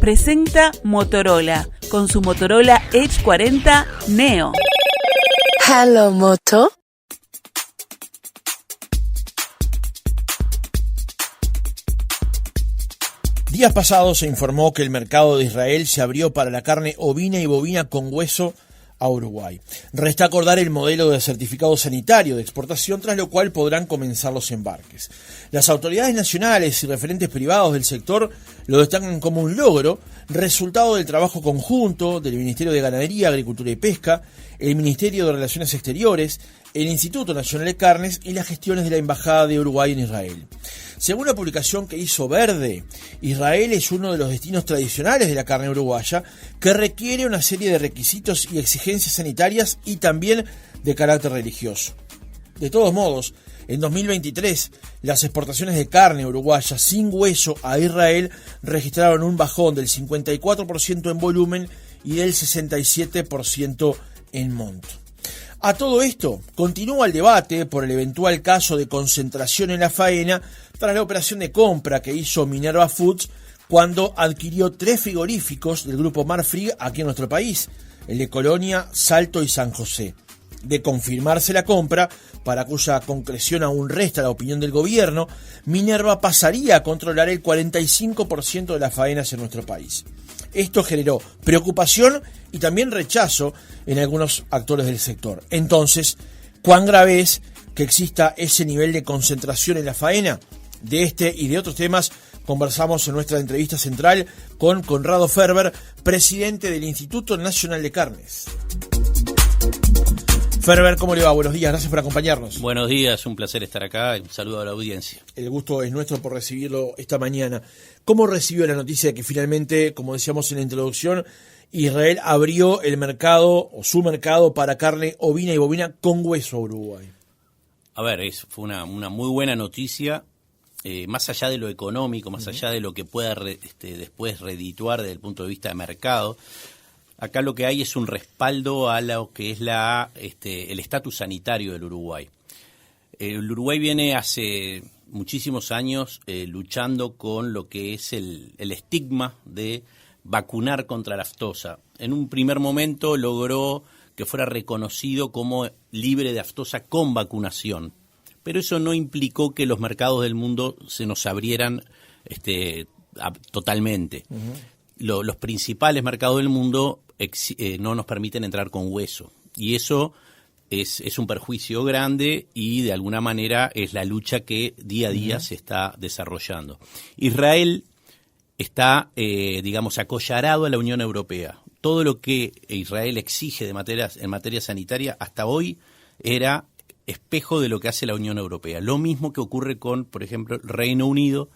presenta Motorola con su Motorola Edge 40 Neo. Hello, Moto. Días pasados se informó que el mercado de Israel se abrió para la carne ovina y bovina con hueso a Uruguay. Resta acordar el modelo de certificado sanitario de exportación, tras lo cual podrán comenzar los embarques. Las autoridades nacionales y referentes privados del sector lo destacan como un logro, resultado del trabajo conjunto del Ministerio de Ganadería, Agricultura y Pesca, el Ministerio de Relaciones Exteriores, el Instituto Nacional de Carnes y las gestiones de la Embajada de Uruguay en Israel. Según la publicación que hizo Verde, Israel es uno de los destinos tradicionales de la carne uruguaya que requiere una serie de requisitos y exigencias sanitarias y también de carácter religioso. De todos modos, en 2023, las exportaciones de carne uruguaya sin hueso a Israel registraron un bajón del 54% en volumen y del 67% en monto. A todo esto, continúa el debate por el eventual caso de concentración en la faena tras la operación de compra que hizo Minerva Foods cuando adquirió 3 frigoríficos del grupo Marfrig aquí en nuestro país, el de Colonia, Salto y San José. De confirmarse la compra, para cuya concreción aún resta la opinión del gobierno, Minerva pasaría a controlar el 45% de las faenas en nuestro país. Esto generó preocupación y también rechazo en algunos actores del sector. Entonces, ¿cuán grave es que exista ese nivel de concentración en la faena? De este y de otros temas conversamos en nuestra entrevista central con Conrado Ferber, presidente del Instituto Nacional de Carnes. Ferber, ¿cómo le va? Buenos días, gracias por acompañarnos. Buenos días, un placer estar acá, un saludo a la audiencia. El gusto es nuestro por recibirlo esta mañana. ¿Cómo recibió la noticia de que finalmente, como decíamos en la introducción, Israel abrió el mercado o su mercado para carne ovina y bovina con hueso a Uruguay? A ver, fue una muy buena noticia, más allá de lo económico, más allá de lo que pueda después redituar desde el punto de vista de mercado. Acá lo que hay es un respaldo a lo que es el estatus sanitario del Uruguay. El Uruguay viene hace muchísimos años luchando con lo que es el estigma de vacunar contra la aftosa. En un primer momento logró que fuera reconocido como libre de aftosa con vacunación, pero eso no implicó que los mercados del mundo se nos abrieran totalmente. Los principales mercados del mundo no nos permiten entrar con hueso, y eso es un perjuicio grande y de alguna manera es la lucha que día a día se está desarrollando. Israel está, acollarado a la Unión Europea. Todo lo que Israel exige en materia sanitaria hasta hoy era espejo de lo que hace la Unión Europea. Lo mismo que ocurre con, por ejemplo, el Reino Unido,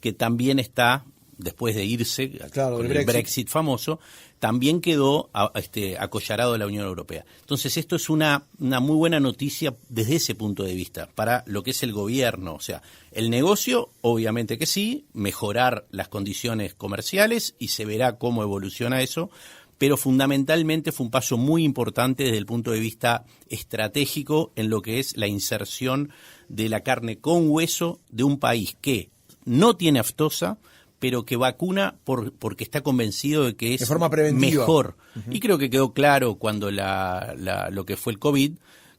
que también está, después de irse, claro, con el Brexit famoso, también quedó acollarado de la Unión Europea. Entonces esto es una muy buena noticia desde ese punto de vista, para lo que es el gobierno. O sea, el negocio, obviamente que sí, mejorar las condiciones comerciales y se verá cómo evoluciona eso, pero fundamentalmente fue un paso muy importante desde el punto de vista estratégico en lo que es la inserción de la carne con hueso de un país que no tiene aftosa, pero que vacuna porque está convencido de que es de forma preventiva. Mejor. Y creo que quedó claro cuando lo que fue el COVID,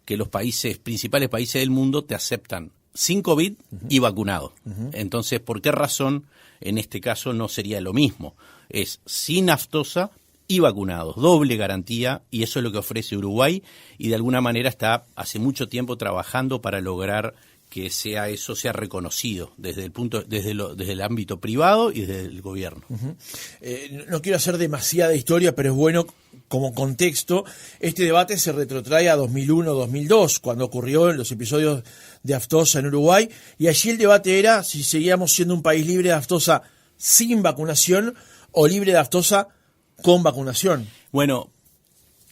que los principales países del mundo te aceptan sin COVID y vacunado. Entonces, ¿por qué razón en este caso no sería lo mismo? Es sin aftosa y vacunados, doble garantía, y eso es lo que ofrece Uruguay, y de alguna manera está hace mucho tiempo trabajando para lograr que eso sea reconocido desde el ámbito privado y desde el gobierno. No quiero hacer demasiada historia, pero es bueno como contexto. Este debate se retrotrae a 2001-2002, cuando ocurrió en los episodios de aftosa en Uruguay, y allí el debate era si seguíamos siendo un país libre de aftosa sin vacunación o libre de aftosa con vacunación. Bueno,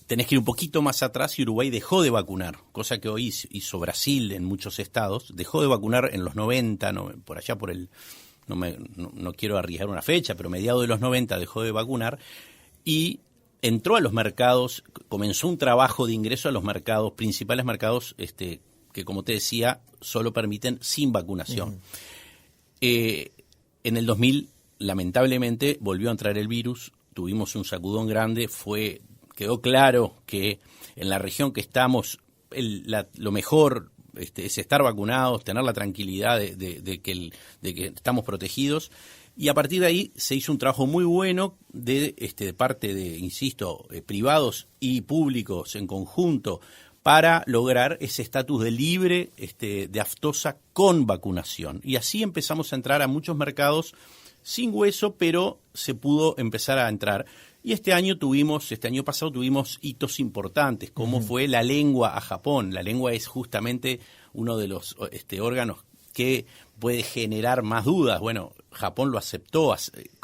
tenés que ir un poquito más atrás y Uruguay dejó de vacunar, cosa que hoy hizo Brasil en muchos estados. Dejó de vacunar en los 90, por allá por no quiero arriesgar una fecha, pero mediados de los 90 dejó de vacunar y entró a los mercados, comenzó un trabajo de ingreso a los mercados, principales mercados que, como te decía, solo permiten sin vacunación. En el 2000 lamentablemente volvió a entrar el virus, tuvimos un sacudón grande, quedó claro que en la región que estamos lo mejor es estar vacunados, tener la tranquilidad de que estamos protegidos. Y a partir de ahí se hizo un trabajo muy bueno de parte de, insisto, privados y públicos en conjunto para lograr ese estatus de libre de aftosa con vacunación. Y así empezamos a entrar a muchos mercados sin hueso, pero se pudo empezar a entrar. Y este año pasado tuvimos hitos importantes, como fue la lengua a Japón. La lengua es justamente uno de los órganos que puede generar más dudas. Bueno, Japón lo aceptó,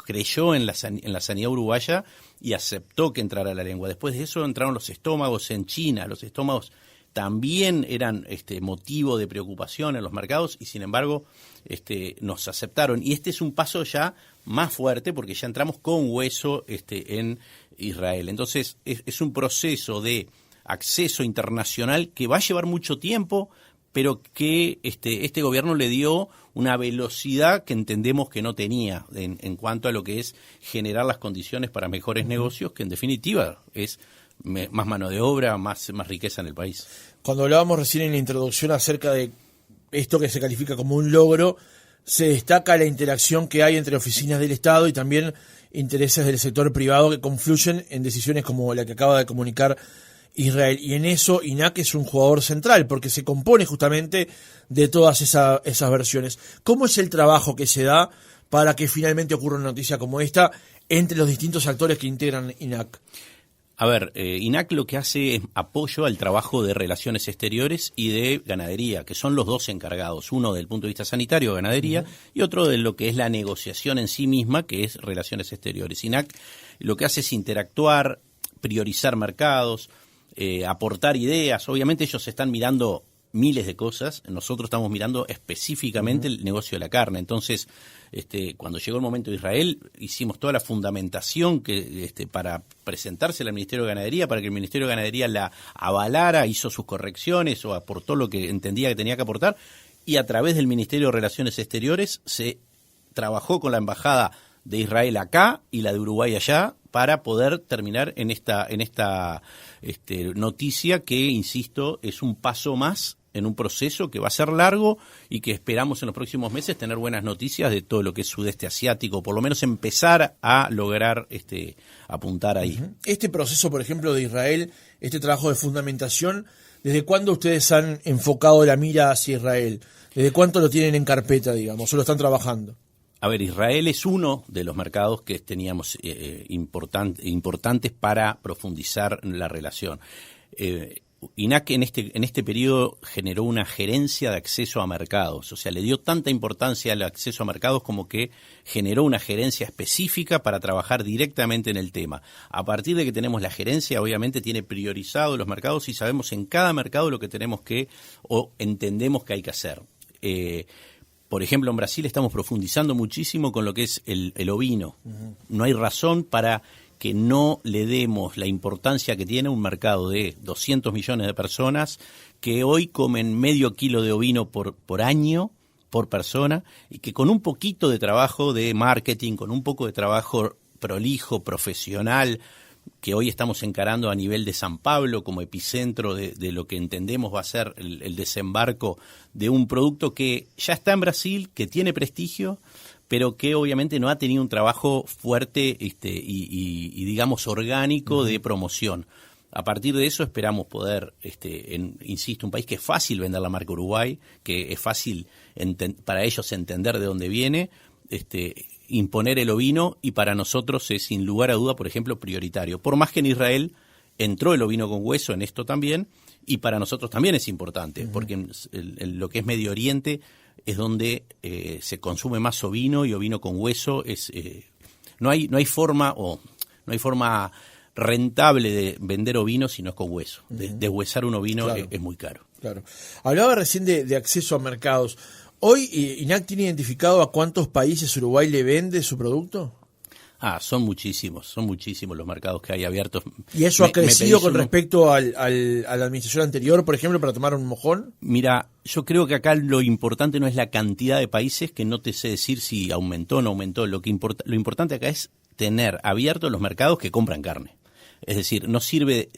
creyó en la sanidad uruguaya y aceptó que entrara la lengua. Después de eso entraron los estómagos en China. Los estómagos también eran motivo de preocupación en los mercados y sin embargo nos aceptaron. Y este es un paso ya más fuerte porque ya entramos con hueso en Israel. Entonces es un proceso de acceso internacional que va a llevar mucho tiempo, pero que este gobierno le dio una velocidad que entendemos que no tenía en cuanto a lo que es generar las condiciones para mejores negocios, que en definitiva es más mano de obra, más riqueza en el país. Cuando hablábamos recién en la introducción acerca de esto que se califica como un logro, se destaca la interacción que hay entre oficinas del Estado y también intereses del sector privado que confluyen en decisiones como la que acaba de comunicar Israel. Y en eso INAC es un jugador central, porque se compone justamente de todas esas versiones. ¿Cómo es el trabajo que se da para que finalmente ocurra una noticia como esta entre los distintos actores que integran INAC? A ver, INAC lo que hace es apoyo al trabajo de relaciones exteriores y de ganadería, que son los dos encargados, uno del punto de vista sanitario, ganadería, y otro de lo que es la negociación en sí misma, que es relaciones exteriores. INAC lo que hace es interactuar, priorizar mercados, aportar ideas. Obviamente ellos están mirando miles de cosas, nosotros estamos mirando específicamente el negocio de la carne. Entonces, cuando llegó el momento de Israel, hicimos toda la fundamentación para presentársela al Ministerio de Ganadería, para que el Ministerio de Ganadería la avalara, hizo sus correcciones o aportó lo que entendía que tenía que aportar, y a través del Ministerio de Relaciones Exteriores se trabajó con la Embajada de Israel acá y la de Uruguay allá para poder terminar en esta noticia que, insisto, es un paso más en un proceso que va a ser largo y que esperamos en los próximos meses tener buenas noticias de todo lo que es sudeste asiático, por lo menos empezar a lograr apuntar ahí. Este proceso, por ejemplo, de Israel, este trabajo de fundamentación, ¿desde cuándo ustedes han enfocado la mira hacia Israel? ¿Desde cuánto lo tienen en carpeta, digamos, o lo están trabajando? A ver, Israel es uno de los mercados que teníamos importantes para profundizar la relación. INAC en este periodo generó una gerencia de acceso a mercados, o sea, le dio tanta importancia al acceso a mercados como que generó una gerencia específica para trabajar directamente en el tema. A partir de que tenemos la gerencia, obviamente tiene priorizado los mercados y sabemos en cada mercado lo que tenemos o entendemos que hay que hacer. Por ejemplo, en Brasil estamos profundizando muchísimo con lo que es el ovino. No hay razón para que no le demos la importancia que tiene un mercado de 200 millones de personas que hoy comen medio kilo de ovino por año, por persona, y que con un poquito de trabajo de marketing, con un poco de trabajo prolijo, profesional, que hoy estamos encarando a nivel de San Pablo como epicentro de lo que entendemos va a ser el desembarco de un producto que ya está en Brasil, que tiene prestigio, pero que obviamente no ha tenido un trabajo fuerte y digamos orgánico de promoción. A partir de eso esperamos poder, insisto, un país que es fácil vender la marca Uruguay, que es fácil para ellos entender de dónde viene, imponer el ovino, y para nosotros es sin lugar a duda, por ejemplo, prioritario. Por más que en Israel entró el ovino con hueso en esto también, y para nosotros también es importante, porque en lo que es Medio Oriente es donde se consume más ovino, y ovino con hueso no hay forma rentable de vender ovino si no es con hueso. Deshuesar un ovino claro. Es muy caro. Claro. Hablaba recién de acceso a mercados. ¿Hoy INAC tiene identificado a cuántos países Uruguay le vende su producto? Son muchísimos los mercados que hay abiertos. ¿Y eso ha crecido con respecto a la administración anterior, por ejemplo, para tomar un mojón? Mira, yo creo que acá lo importante no es la cantidad de países, que no te sé decir si aumentó o no aumentó. Lo importante acá es tener abiertos los mercados que compran carne. Es decir, no sirve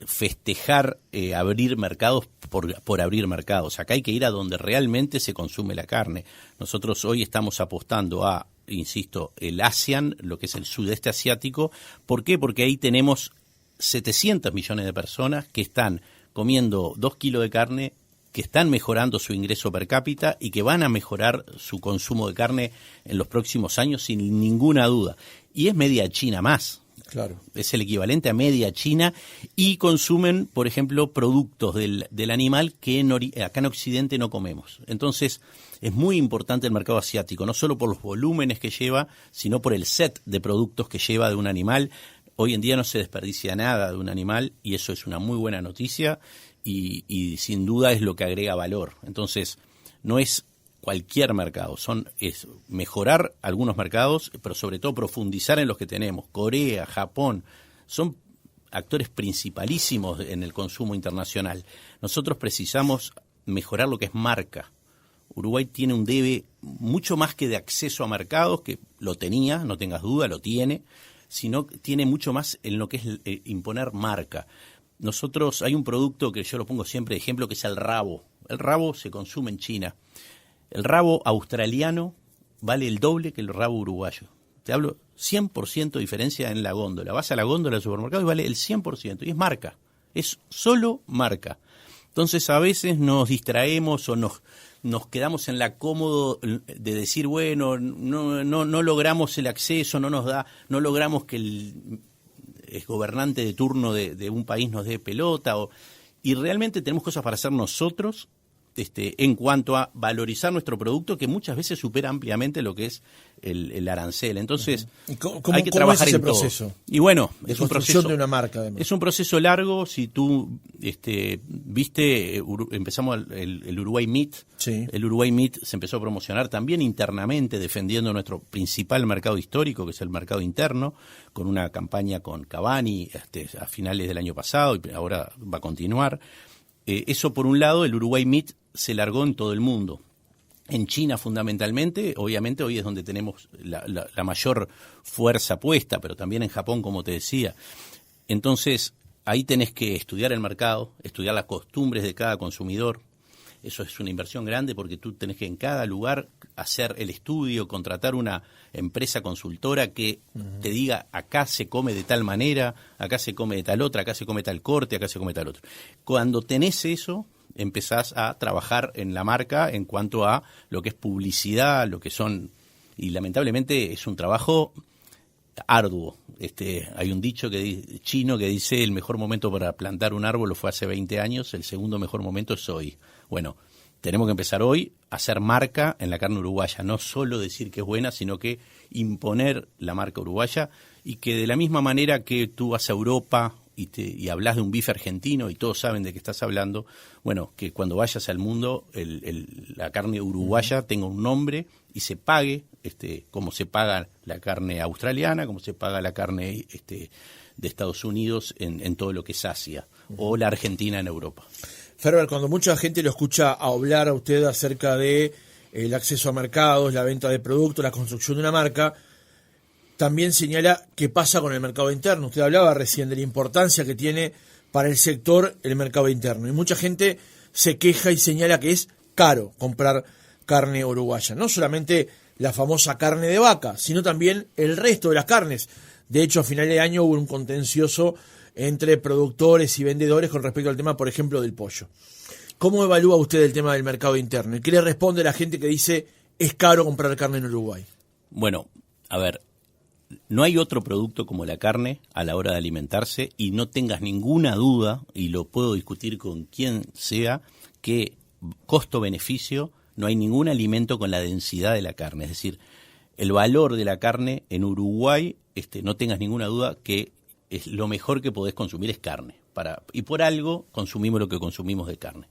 festejar abrir mercados por abrir mercados. Acá hay que ir a donde realmente se consume la carne. Nosotros hoy estamos apostando a, insisto, el ASEAN, lo que es el sudeste asiático. ¿Por qué? Porque ahí tenemos 700 millones de personas que están comiendo 2 kilos de carne, que están mejorando su ingreso per cápita y que van a mejorar su consumo de carne en los próximos años sin ninguna duda. Y es media China más. Claro. Es el equivalente a media China, y consumen, por ejemplo, productos del animal que acá en Occidente no comemos. Entonces, es muy importante el mercado asiático, no solo por los volúmenes que lleva, sino por el set de productos que lleva de un animal. Hoy en día no se desperdicia nada de un animal, y eso es una muy buena noticia, y sin duda es lo que agrega valor. Entonces, no es cualquier mercado, es mejorar algunos mercados, pero sobre todo profundizar en los que tenemos. Corea, Japón, son actores principalísimos en el consumo internacional. Nosotros precisamos mejorar lo que es marca. Uruguay tiene un debe mucho más que de acceso a mercados, que lo tenía, no tengas duda, lo tiene, sino tiene mucho más en lo que es imponer marca. Nosotros, hay un producto que yo lo pongo siempre de ejemplo, que es el rabo. El rabo se consume en China. El rabo australiano vale el doble que el rabo uruguayo. Te hablo 100% de diferencia en la góndola. Vas a la góndola del supermercado y vale el 100%. Y es marca. Es solo marca. Entonces a veces nos distraemos o nos quedamos en la cómodo de decir, bueno, no logramos el acceso, no logramos que el gobernante de turno de un país nos dé pelota. Y realmente tenemos cosas para hacer nosotros, en cuanto a valorizar nuestro producto, que muchas veces supera ampliamente lo que es el arancel. Entonces, hay que trabajar en todo. ¿Proceso? Y bueno, es un proceso de una marca, además. Es un proceso largo. Si tú viste, empezamos el Uruguay Meat. Sí. El Uruguay Meat se empezó a promocionar también internamente, defendiendo nuestro principal mercado histórico, que es el mercado interno, con una campaña con Cavani a finales del año pasado, y ahora va a continuar. Eso por un lado. El Uruguay Meat se largó en todo el mundo. En China fundamentalmente, obviamente hoy es donde tenemos la mayor fuerza puesta, pero también en Japón, como te decía. Entonces, ahí tenés que estudiar el mercado, estudiar las costumbres de cada consumidor. Eso es una inversión grande, porque tú tenés que en cada lugar hacer el estudio, contratar una empresa consultora que te diga, acá se come de tal manera, acá se come de tal otra, acá se come tal corte, acá se come tal otro. Cuando tenés eso, empezás a trabajar en la marca en cuanto a lo que es publicidad, lo que son, y lamentablemente es un trabajo arduo. Hay un dicho chino que dice: el mejor momento para plantar un árbol fue hace 20 años, el segundo mejor momento es hoy. Bueno, tenemos que empezar hoy a hacer marca en la carne uruguaya, no solo decir que es buena, sino que imponer la marca uruguaya, y que de la misma manera que tú vas a Europa y hablas de un bife argentino y todos saben de qué estás hablando, bueno, que cuando vayas al mundo la carne uruguaya tenga un nombre y se pague como se paga la carne australiana, como se paga la carne de Estados Unidos en todo lo que es Asia, o la Argentina en Europa. Ferber, cuando mucha gente lo escucha hablar a usted acerca de el acceso a mercados, la venta de productos, la construcción de una marca, también señala qué pasa con el mercado interno. Usted hablaba recién de la importancia que tiene para el sector el mercado interno, y mucha gente se queja y señala que es caro comprar carne uruguaya. No solamente la famosa carne de vaca, sino también el resto de las carnes. De hecho, a final de año hubo un contencioso entre productores y vendedores con respecto al tema, por ejemplo, del pollo. ¿Cómo evalúa usted el tema del mercado interno? ¿Y qué le responde a la gente que dice es caro comprar carne en Uruguay? Bueno, a ver, no hay otro producto como la carne a la hora de alimentarse, y no tengas ninguna duda, y lo puedo discutir con quien sea, que costo-beneficio no hay ningún alimento con la densidad de la carne. Es decir, el valor de la carne en Uruguay, no tengas ninguna duda que es lo mejor que podés consumir es carne. Y por algo consumimos lo que consumimos de carne.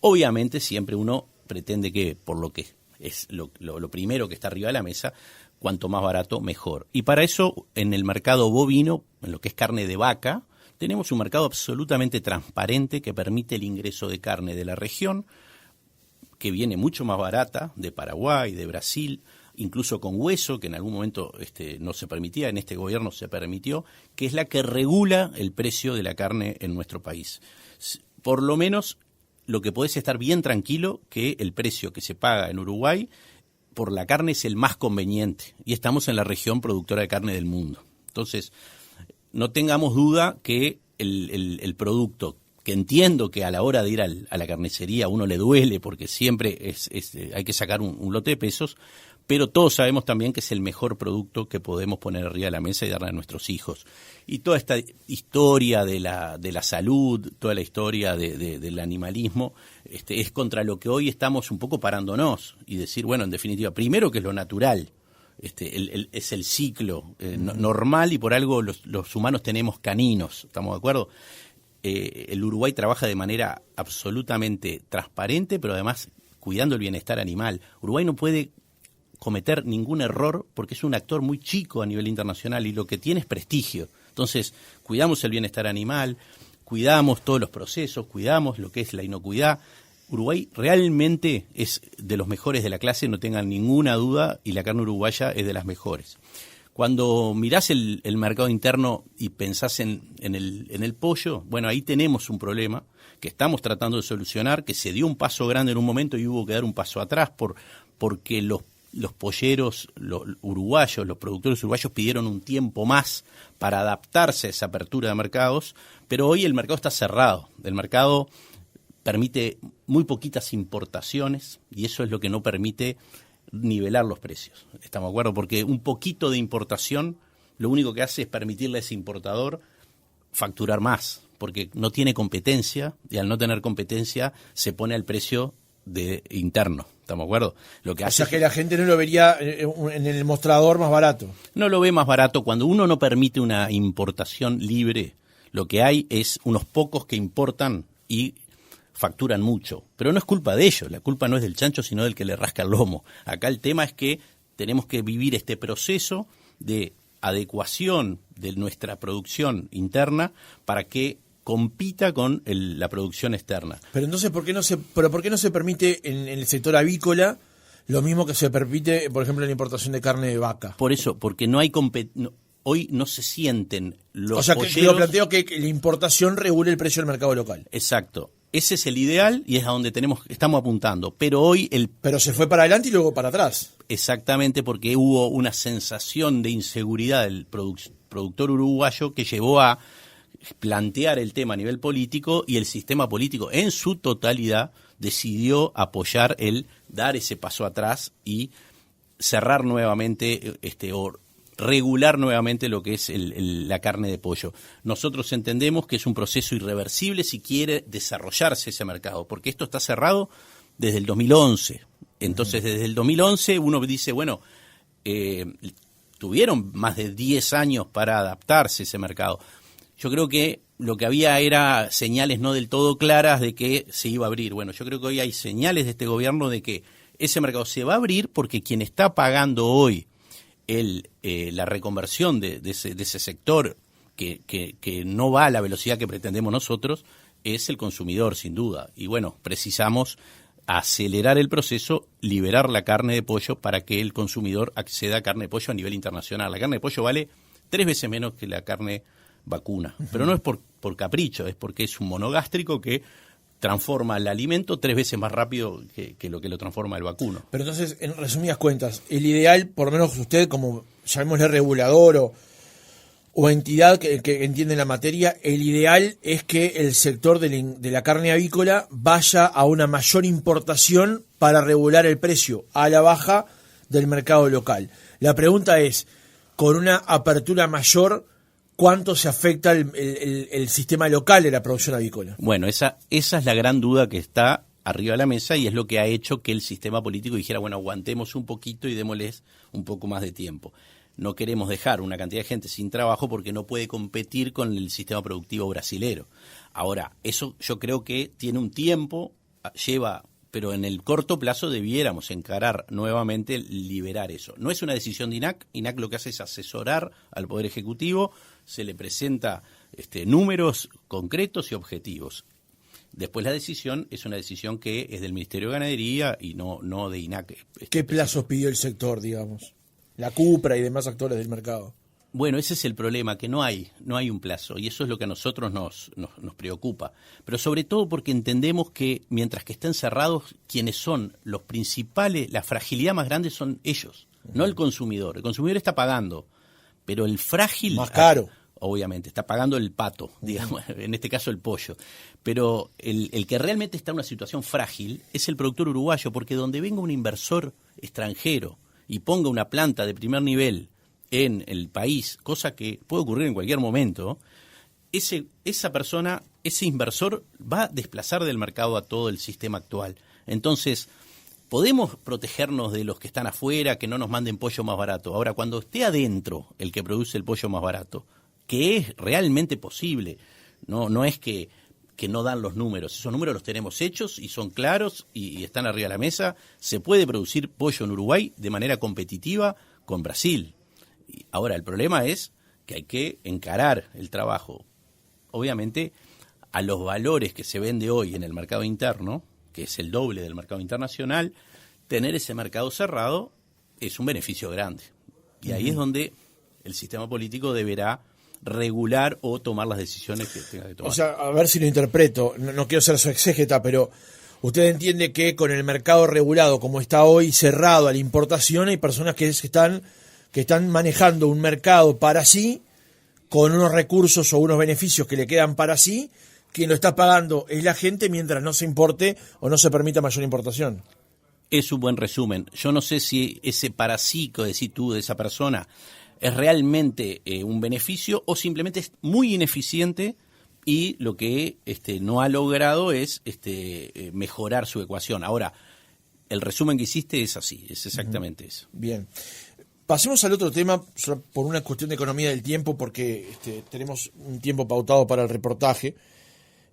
Obviamente siempre uno pretende que, por lo que es lo primero que está arriba de la mesa, cuanto más barato, mejor. Y para eso, en el mercado bovino, en lo que es carne de vaca, tenemos un mercado absolutamente transparente que permite el ingreso de carne de la región, que viene mucho más barata, de Paraguay, de Brasil, incluso con hueso, que en algún momento no se permitía, en este gobierno se permitió, que es la que regula el precio de la carne en nuestro país. Por lo menos, lo que podés estar bien tranquilo, que el precio que se paga en Uruguay por la carne es el más conveniente, y estamos en la región productora de carne del mundo. Entonces, no tengamos duda que el producto, que entiendo que a la hora de ir a la carnicería a uno le duele porque siempre hay que sacar un lote de pesos, pero todos sabemos también que es el mejor producto que podemos poner arriba de la mesa y darle a nuestros hijos. Y toda esta historia de la salud, toda la historia del animalismo, es contra lo que hoy estamos un poco parándonos y decir, bueno, en definitiva, primero que es lo natural, es el ciclo normal, y por algo los humanos tenemos caninos, ¿estamos de acuerdo? El Uruguay trabaja de manera absolutamente transparente, pero además cuidando el bienestar animal. Uruguay no puede cometer ningún error porque es un actor muy chico a nivel internacional y lo que tiene es prestigio. Entonces, cuidamos el bienestar animal, cuidamos todos los procesos, cuidamos lo que es la inocuidad. Uruguay realmente es de los mejores de la clase, no tengan ninguna duda, y la carne uruguaya es de las mejores. Cuando mirás el mercado interno y pensás en el pollo, bueno, ahí tenemos un problema que estamos tratando de solucionar, que se dio un paso grande en un momento y hubo que dar un paso atrás porque los polleros uruguayos, los productores uruguayos pidieron un tiempo más para adaptarse a esa apertura de mercados, pero hoy el mercado está cerrado. El mercado permite muy poquitas importaciones y eso es lo que no permite nivelar los precios. ¿Estamos de acuerdo? Porque un poquito de importación lo único que hace es permitirle a ese importador facturar más, porque no tiene competencia y al no tener competencia se pone al precio interno. ¿Estamos de acuerdo? Lo que hace que la gente no lo vería en el mostrador más barato. No lo ve más barato. Cuando uno no permite una importación libre, lo que hay es unos pocos que importan y facturan mucho, pero no es culpa de ellos, la culpa no es del chancho, sino del que le rasca el lomo. Acá el tema es que tenemos que vivir este proceso de adecuación de nuestra producción interna para que compita con la producción externa. Pero entonces, ¿por qué no se permite en el sector avícola lo mismo que se permite, por ejemplo, en la importación de carne de vaca? Por eso, porque no hay hoy no se sienten los polleros. O sea, polleros. que yo planteo que la importación regule el precio del mercado local. Exacto. Ese es el ideal y es a donde estamos apuntando. Pero hoy Pero se fue para adelante y luego para atrás. Exactamente, porque hubo una sensación de inseguridad del productor uruguayo que llevó a plantear el tema a nivel político, y el sistema político en su totalidad decidió apoyar dar ese paso atrás y cerrar nuevamente o regular nuevamente lo que es la carne de pollo. Nosotros entendemos que es un proceso irreversible si quiere desarrollarse ese mercado, porque esto está cerrado desde el 2011. Entonces, desde el 2011 uno dice, bueno, tuvieron más de 10 años para adaptarse a ese mercado. Yo creo que lo que había era señales no del todo claras de que se iba a abrir. Bueno, yo creo que hoy hay señales de este gobierno de que ese mercado se va a abrir, porque quien está pagando hoy la reconversión de ese sector que no va a la velocidad que pretendemos nosotros es el consumidor, sin duda. Y bueno, precisamos acelerar el proceso, liberar la carne de pollo para que el consumidor acceda a carne de pollo a nivel internacional. La carne de pollo vale 3 veces menos que la carne vacuna, pero no es por capricho, es porque es un monogástrico que transforma el alimento 3 veces más rápido que lo transforma el vacuno. Pero entonces, en resumidas cuentas, el ideal, por lo menos usted como, llamémosle regulador o entidad que entiende la materia, el ideal es que el sector de la carne avícola vaya a una mayor importación para regular el precio a la baja del mercado local. La pregunta es, con una apertura mayor, ¿cuánto se afecta el sistema local de la producción avícola? Bueno, esa es la gran duda que está arriba de la mesa y es lo que ha hecho que el sistema político dijera, bueno, aguantemos un poquito y démosles un poco más de tiempo. No queremos dejar una cantidad de gente sin trabajo porque no puede competir con el sistema productivo brasilero. Ahora, eso yo creo que tiene un tiempo, lleva pero en el corto plazo debiéramos encarar nuevamente liberar eso. No es una decisión de INAC. INAC lo que hace es asesorar al Poder Ejecutivo, se le presenta números concretos y objetivos. Después la decisión es una decisión que es del Ministerio de Ganadería y no de INAC. ¿Qué plazos pidió el sector, digamos? La CUPRA y demás actores del mercado. Bueno, ese es el problema, que no hay un plazo, y eso es lo que a nosotros nos preocupa. Pero sobre todo porque entendemos que mientras que estén cerrados, quienes son los principales, la fragilidad más grande son ellos, no el consumidor. El consumidor está pagando, pero el frágil... Más caro. Obviamente, está pagando el pato, digamos, en este caso el pollo. Pero el que realmente está en una situación frágil es el productor uruguayo, porque donde venga un inversor extranjero y ponga una planta de primer nivel en el país, cosa que puede ocurrir en cualquier momento, esa persona, ese inversor va a desplazar del mercado a todo el sistema actual. Entonces, podemos protegernos de los que están afuera, que no nos manden pollo más barato. Ahora, cuando esté adentro el que produce el pollo más barato, que es realmente posible, no es que no dan los números, esos números los tenemos hechos y son claros y están arriba de la mesa. Se puede producir pollo en Uruguay de manera competitiva con Brasil. Ahora, el problema es que hay que encarar el trabajo, obviamente, a los valores que se vende hoy en el mercado interno, que es el doble del mercado internacional. Tener ese mercado cerrado es un beneficio grande. Y ahí es donde el sistema político deberá regular o tomar las decisiones que tenga que tomar. O sea, a ver si lo interpreto, no quiero ser su exégeta, pero usted entiende que con el mercado regulado como está hoy, cerrado a la importación, hay personas que están manejando un mercado para sí, con unos recursos o unos beneficios que le quedan para sí. Quien lo está pagando es la gente mientras no se importe o no se permita mayor importación. Es un buen resumen. Yo no sé si ese para sí que decís tú de esa persona es realmente un beneficio o simplemente es muy ineficiente y lo que no ha logrado es mejorar su ecuación. Ahora, el resumen que hiciste es así, es exactamente eso. Bien. Pasemos al otro tema, solo por una cuestión de economía del tiempo, porque tenemos un tiempo pautado para el reportaje.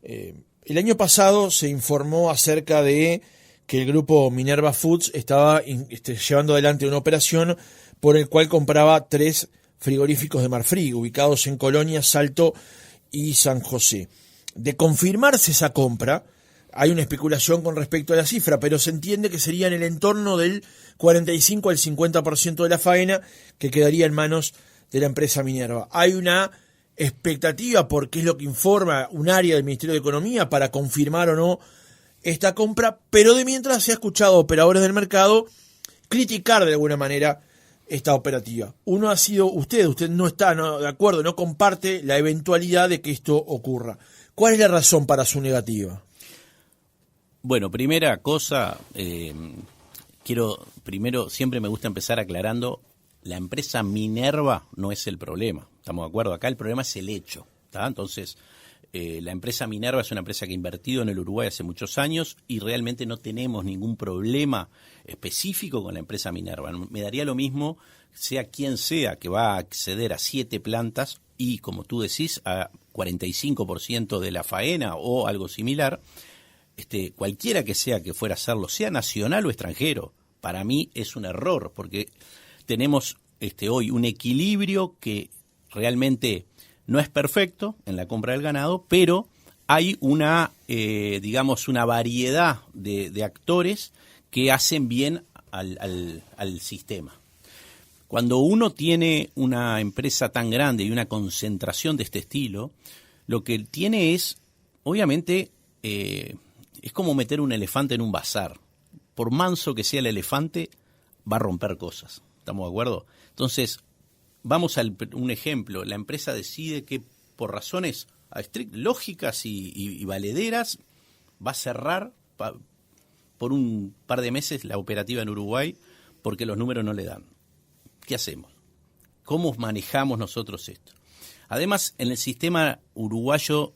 El año pasado se informó acerca de que el grupo Minerva Foods estaba llevando adelante una operación por el cual compraba 3 frigoríficos de Marfrig, ubicados en Colonia, Salto y San José. De confirmarse esa compra, hay una especulación con respecto a la cifra, pero se entiende que sería en el entorno del 45 al 50% de la faena que quedaría en manos de la empresa Minerva. Hay una expectativa, porque es lo que informa un área del Ministerio de Economía, para confirmar o no esta compra, pero de mientras se ha escuchado a operadores del mercado criticar de alguna manera esta operativa. Uno ha sido usted no está de acuerdo, no comparte la eventualidad de que esto ocurra. ¿Cuál es la razón para su negativa? Bueno, primera cosa, siempre me gusta empezar aclarando, la empresa Minerva no es el problema, ¿estamos de acuerdo? Acá el problema es el hecho, ¿está? Entonces, la empresa Minerva es una empresa que ha invertido en el Uruguay hace muchos años y realmente no tenemos ningún problema específico con la empresa Minerva. Me daría lo mismo, sea quien sea, que va a acceder a 7 plantas y, como tú decís, a 45% de la faena o algo similar. Cualquiera que sea que fuera a hacerlo, sea nacional o extranjero, para mí es un error, porque tenemos hoy un equilibrio que realmente no es perfecto en la compra del ganado, pero hay una variedad de actores que hacen bien al sistema. Cuando uno tiene una empresa tan grande y una concentración de este estilo, lo que tiene es, obviamente, es como meter un elefante en un bazar. Por manso que sea el elefante, va a romper cosas. ¿Estamos de acuerdo? Entonces, vamos a un ejemplo. La empresa decide que por razones lógicas y valederas va a cerrar por un par de meses la operativa en Uruguay porque los números no le dan. ¿Qué hacemos? ¿Cómo manejamos nosotros esto? Además, en el sistema uruguayo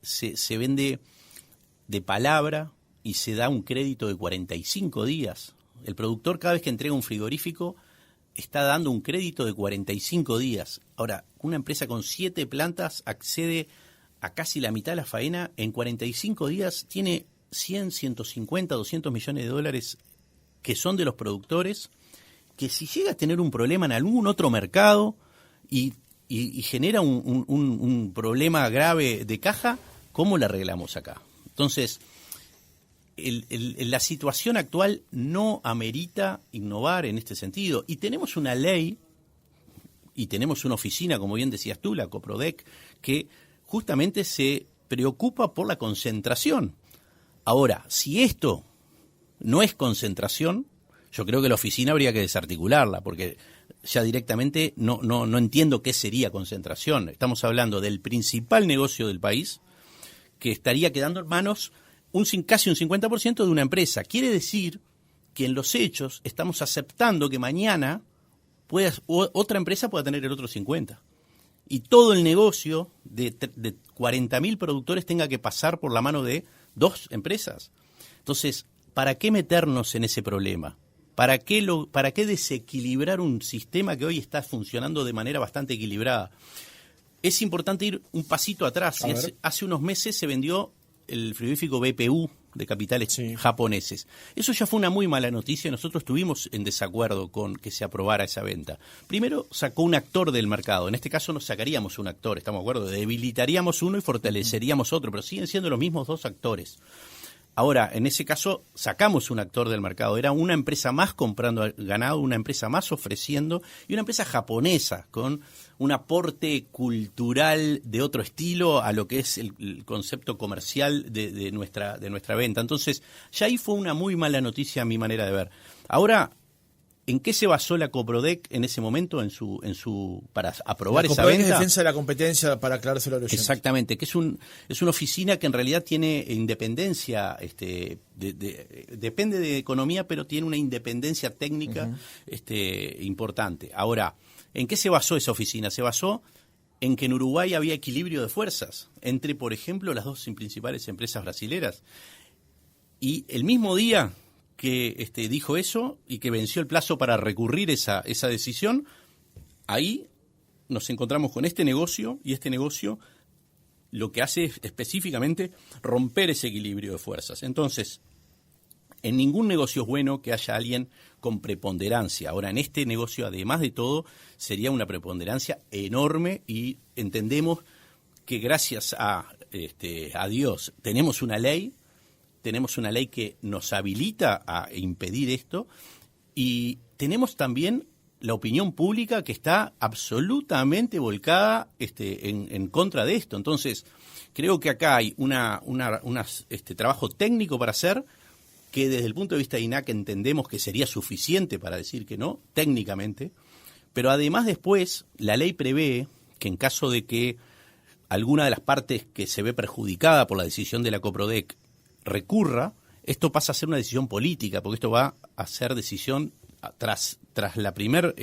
se vende de palabra y se da un crédito de 45 días. El productor, cada vez que entrega un frigorífico, está dando un crédito de 45 días. Ahora, una empresa con 7 plantas accede a casi la mitad de la faena. En 45 días tiene 100, 150, 200 millones de dólares que son de los productores, que si llega a tener un problema en algún otro mercado y genera un problema grave de caja, ¿cómo la arreglamos acá? Entonces, la situación actual no amerita innovar en este sentido. Y tenemos una ley y tenemos una oficina, como bien decías tú, la Coprodec, que justamente se preocupa por la concentración. Ahora, si esto no es concentración, yo creo que la oficina habría que desarticularla, porque ya directamente no entiendo qué sería concentración. Estamos hablando del principal negocio del país, que estaría quedando en manos casi un 50% de una empresa. Quiere decir que en los hechos estamos aceptando que mañana otra empresa pueda tener el otro 50%. Y todo el negocio de 40.000 productores tenga que pasar por la mano de 2 empresas. Entonces, ¿para qué meternos en ese problema? ¿Para qué desequilibrar un sistema que hoy está funcionando de manera bastante equilibrada? Es importante ir un pasito atrás. Hace unos meses se vendió el frigorífico BPU de capitales japoneses. Eso ya fue una muy mala noticia. Nosotros estuvimos en desacuerdo con que se aprobara esa venta. Primero sacó un actor del mercado. En este caso no sacaríamos un actor, estamos de acuerdo. Debilitaríamos uno y fortaleceríamos otro, pero siguen siendo los mismos 2 actores. Ahora, en ese caso, sacamos un actor del mercado. Era una empresa más comprando ganado, una empresa más ofreciendo, y una empresa japonesa con un aporte cultural de otro estilo a lo que es el concepto comercial de nuestra venta. Entonces, ya ahí fue una muy mala noticia a mi manera de ver. Ahora, ¿en qué se basó la Coprodec en ese momento para aprobar esa venta? Es Defensa de la Competencia, para aclarárselo a los oyentes. Exactamente, que es una oficina que en realidad tiene independencia, depende de economía, pero tiene una independencia técnica importante. Ahora, ¿en qué se basó esa oficina? Se basó en que en Uruguay había equilibrio de fuerzas entre, por ejemplo, las 2 principales empresas brasileras. Y el mismo día que dijo eso y que venció el plazo para recurrir esa decisión, ahí nos encontramos con este negocio, y este negocio lo que hace es específicamente romper ese equilibrio de fuerzas. Entonces, en ningún negocio es bueno que haya alguien con preponderancia. Ahora, en este negocio, además de todo, sería una preponderancia enorme, y entendemos que gracias a Dios tenemos una ley que nos habilita a impedir esto, y tenemos también la opinión pública que está absolutamente volcada en contra de esto. Entonces, creo que acá hay un trabajo técnico para hacer, que desde el punto de vista de INAC entendemos que sería suficiente para decir que no, técnicamente, pero además después la ley prevé que en caso de que alguna de las partes que se ve perjudicada por la decisión de la Coprodec recurra, esto pasa a ser una decisión política, porque esto va a ser decisión tras la primer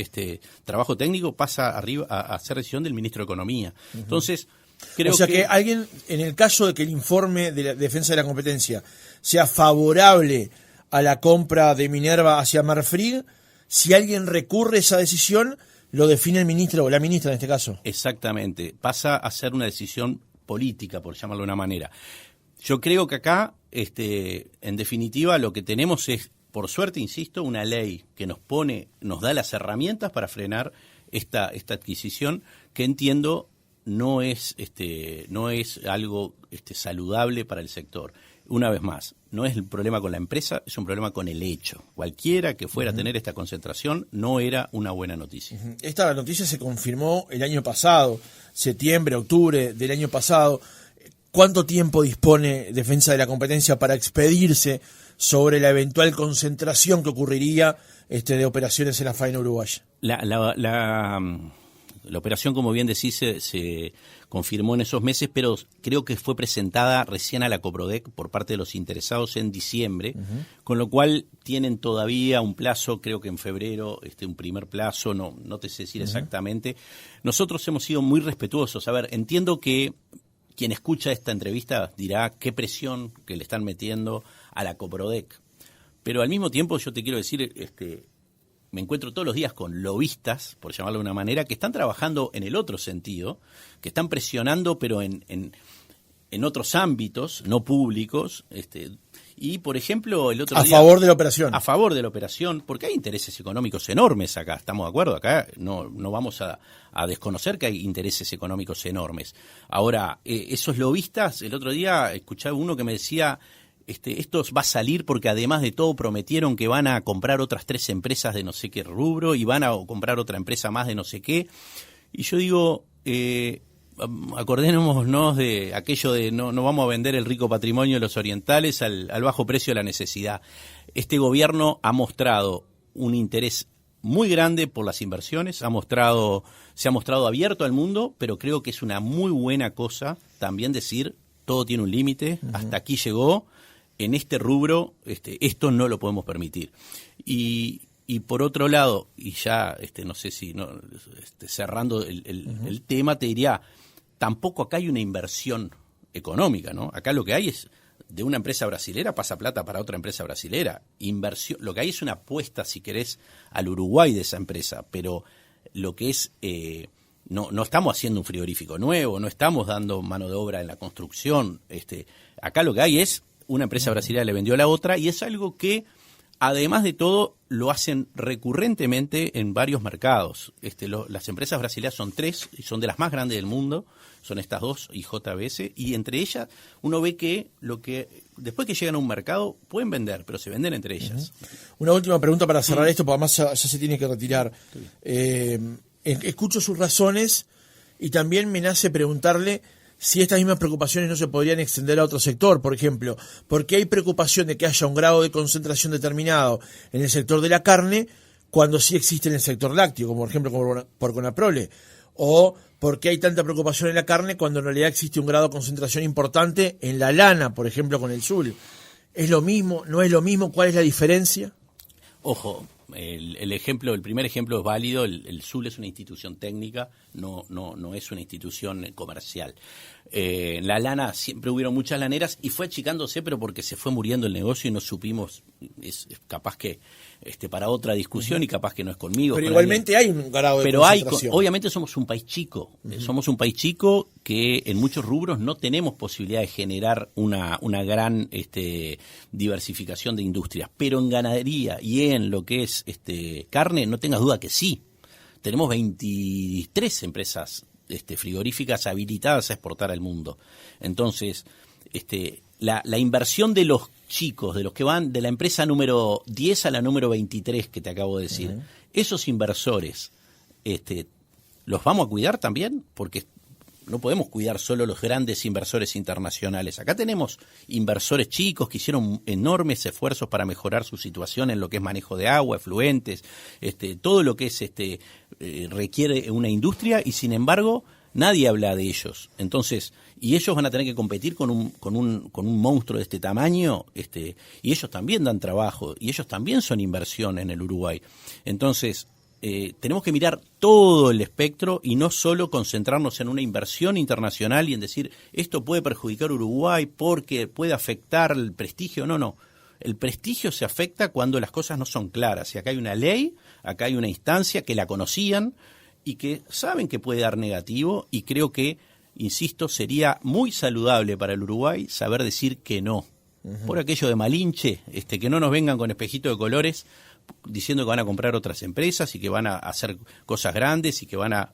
trabajo técnico, pasa arriba a ser decisión del ministro de Economía. Entonces, creo que alguien, en el caso de que el informe de la Defensa de la Competencia sea favorable a la compra de Minerva hacia Marfrig, si alguien recurre esa decisión, lo define el ministro o la ministra en este caso. Exactamente, pasa a ser una decisión política, por llamarlo de una manera. Yo creo que acá, en definitiva, lo que tenemos es, por suerte, insisto, una ley que nos da las herramientas para frenar esta adquisición, que entiendo no es algo saludable para el sector. Una vez más, no es el problema con la empresa, es un problema con el hecho. Cualquiera que fuera a tener esta concentración no era una buena noticia. Esta noticia se confirmó el año pasado, septiembre, octubre del año pasado. ¿Cuánto tiempo dispone Defensa de la Competencia para expedirse sobre la eventual concentración que ocurriría de operaciones en la faena uruguaya? La operación, como bien decís, se confirmó en esos meses, pero creo que fue presentada recién a la Coprodec por parte de los interesados en diciembre, con lo cual tienen todavía un plazo, creo que en febrero, un primer plazo, no te sé decir exactamente. Nosotros hemos sido muy respetuosos. A ver, entiendo que quien escucha esta entrevista dirá qué presión que le están metiendo a la Coprodec, pero al mismo tiempo yo te quiero decir, me encuentro todos los días con lobistas, por llamarlo de una manera, que están trabajando en el otro sentido, que están presionando, pero en otros ámbitos, no públicos, Y, por ejemplo, el otro A día... favor de la operación. A favor de la operación, porque hay intereses económicos enormes acá, ¿estamos de acuerdo? Acá no vamos a desconocer que hay intereses económicos enormes. Ahora, esos lobistas, el otro día escuchaba uno que me decía, esto va a salir porque además de todo prometieron que van a comprar otras 3 empresas de no sé qué rubro y van a comprar otra empresa más de no sé qué. Y yo digo... acordémonos de aquello de no vamos a vender el rico patrimonio de los orientales al bajo precio de la necesidad. Este gobierno ha mostrado un interés muy grande por las inversiones, se ha mostrado abierto al mundo, pero creo que es una muy buena cosa también decir todo tiene un límite, hasta aquí llegó, en este rubro esto no lo podemos permitir. Y por otro lado, y ya no sé si cerrando el tema, te diría, tampoco acá hay una inversión económica, ¿no? Acá lo que hay es, de una empresa brasilera pasa plata para otra empresa brasilera. Inversión, lo que hay es una apuesta, si querés, al Uruguay de esa empresa, pero lo que es, no estamos haciendo un frigorífico nuevo, no estamos dando mano de obra en la construcción. Acá lo que hay es, una empresa brasilera le vendió a la otra, y es algo que, además de todo, lo hacen recurrentemente en varios mercados. Las empresas brasileñas son 3 y son de las más grandes del mundo, son estas 2 y JBS, y entre ellas uno ve que después que llegan a un mercado pueden vender, pero se venden entre ellas. Una última pregunta para cerrar esto, porque además ya se tiene que retirar. Escucho sus razones y también me nace preguntarle si estas mismas preocupaciones no se podrían extender a otro sector. Por ejemplo, ¿por qué hay preocupación de que haya un grado de concentración determinado en el sector de la carne cuando sí existe en el sector lácteo, como por ejemplo por Conaprole? ¿O por qué hay tanta preocupación en la carne cuando en realidad existe un grado de concentración importante en la lana, por ejemplo, con el sul? ¿Es lo mismo? ¿No es lo mismo? ¿Cuál es la diferencia? Ojo, el primer ejemplo es válido. El SUL es una institución técnica, no es una institución comercial. La lana, siempre hubieron muchas laneras y fue achicándose, pero porque se fue muriendo el negocio y no supimos, es capaz que para otra discusión y capaz que no es conmigo. Pero igualmente hay un grado de concentración. Obviamente somos un país chico, somos un país chico que en muchos rubros no tenemos posibilidad de generar una gran diversificación de industrias, pero en ganadería y en lo que es carne, no tengas duda que sí. Tenemos 23 empresas frigoríficas habilitadas a exportar al mundo. Entonces, la inversión de los chicos, de los que van de la empresa número 10 a la número 23 que te acabo de decir, esos inversores, ¿los vamos a cuidar también? Porque no podemos cuidar solo los grandes inversores internacionales. Acá tenemos inversores chicos que hicieron enormes esfuerzos para mejorar su situación en lo que es manejo de agua, efluentes, todo lo que es requiere una industria, y sin embargo nadie habla de ellos. Entonces, y ellos van a tener que competir con un monstruo de este tamaño, y ellos también dan trabajo, y ellos también son inversión en el Uruguay. Entonces, tenemos que mirar todo el espectro y no solo concentrarnos en una inversión internacional y en decir esto puede perjudicar a Uruguay porque puede afectar el prestigio. No. El prestigio se afecta cuando las cosas no son claras. Y acá hay una ley, acá hay una instancia que la conocían y que saben que puede dar negativo, y creo que, insisto, sería muy saludable para el Uruguay saber decir que no. Por aquello de Malinche, que no nos vengan con espejito de colores diciendo que van a comprar otras empresas y que van a hacer cosas grandes y que van a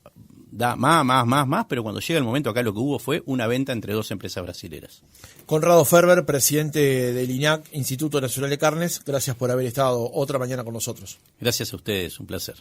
dar más, pero cuando llega el momento, acá lo que hubo fue una venta entre 2 empresas brasileras. Conrado Ferber, presidente del INAC, Instituto Nacional de Carnes, gracias por haber estado otra mañana con nosotros. Gracias a ustedes, un placer.